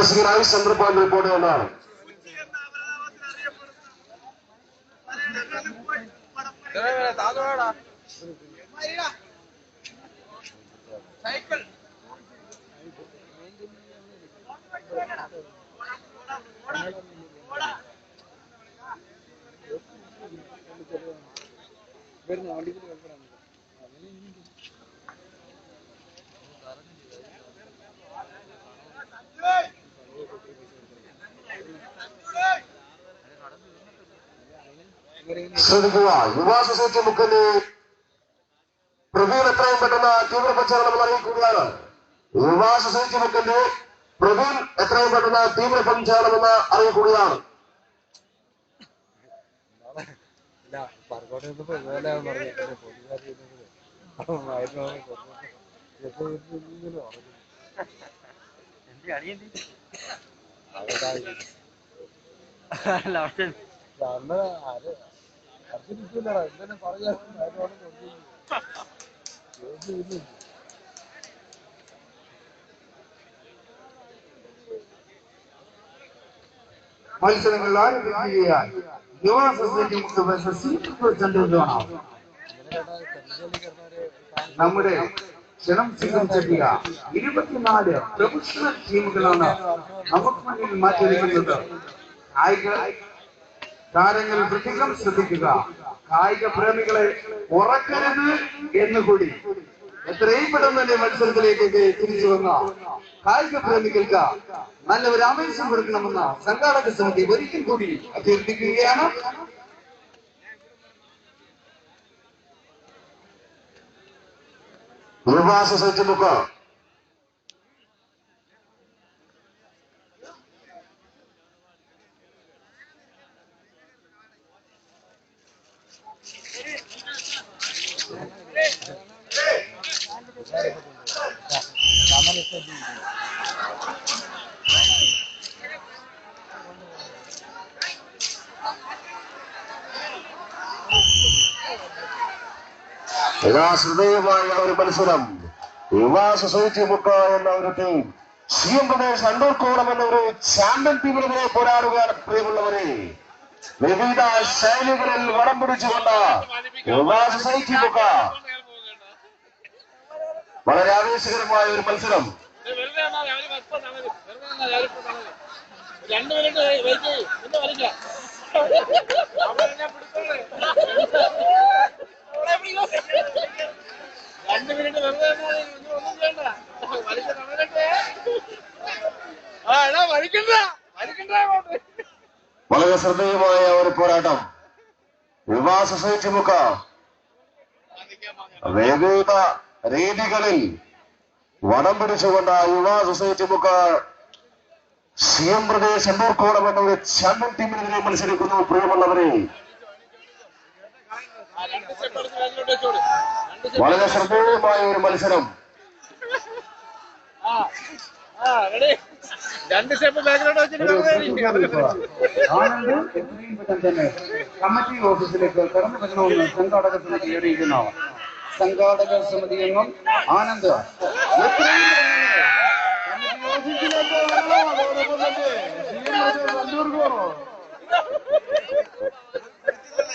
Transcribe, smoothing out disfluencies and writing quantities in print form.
പ്രേക്ഷകരായി central point report എന്നാണ്. ശ്രദ്ധിക്കുക, യുവാ society മുഖ്യന്റെ Praveen എത്രയും പെട്ടെന്ന് തീവ്ര പ്രചാരണം അറിയിക്കുകയാണ്. യുവാ സൊസൈറ്റി മുഖ്യന്റെ പ്രവീൺ എത്രയും പെട്ടെന്ന് തീവ്ര പ്രചാരണമെന്ന് അറിയിക്കുകയാണ്. മത്സരങ്ങൾ ആരംഭിക്കുകയായി. യുവ സൊസൈറ്റി നമ്മുടെ ക്ഷണം സ്വീകരിച്ചെത്തിയ 24 പ്രൊഫഷണൽ ടീമുകളാണ് നമുക്ക് മുന്നിൽ മാറ്റിവെക്കുന്നത്. കായിക താരങ്ങൾ പ്രത്യേകം ശ്രദ്ധിക്കുക. കായിക പ്രേമികളെ ഉറക്കരുത് എന്നുകൂടി എത്രയും പെട്ടെന്ന് തന്നെ മത്സരത്തിലേക്ക് തിരിച്ചു വന്ന കായിക പ്രേമികൾക്ക് നല്ല ഒരു ആവേശം കൊടുക്കണമെന്ന സംഘാടക സമിതി ഒരിക്കൽ കൂടി അഭ്യർത്ഥിക്കുകയാണ്. യുവാ സൊസൈറ്റി മുക്ക് ശ്രദ്ധേയമായ ഒരു മത്സരം. യുവാ സൊസൈറ്റി മുക്ക എന്ന ഒരു ടീം CM പ്രദേശ് അണ്ടൂർക്കോണം എന്ന ഒരു ചാമ്പ്യൻ ടീമിനെതിരെ പോരാടുകയാണ്. പ്രിയമുള്ളവരെ, വിവിധ ശൈലികളിൽ വടം പിടിച്ചുകൊണ്ട് യുവാ സൊസൈറ്റി മുക്ക വളരെ ആവേശകരമായ ഒരു മത്സരം. വളരെ ശ്രദ്ധേയമായ ഒരു പോരാട്ടം. യുവാ സൊസൈറ്റി മുക്ക വിവിധ രീതികളിൽ വടം പിടിച്ചുകൊണ്ട് യുവാ സൊസൈറ്റി മുക്ക CM പ്രദേശ് അണ്ടൂർക്കോണം എന്ന ഒരു ചാമ്പ്യൻ ടീമിനെതിരെ മത്സരിക്കുന്നു. പ്രിയമുള്ളവരെ, വളരെ ശ്രദ്ധേയമായ ഒരു മത്സരം. കമ്മിറ്റി ഓഫീസിലേക്ക് കടന്നു വരണമെന്ന് സംഘാടക സമിതി അറിയിക്കുന്നു. സംഘാടക സമിതി അംഗം ആനന്ദ് ഓഫീസിലേക്ക്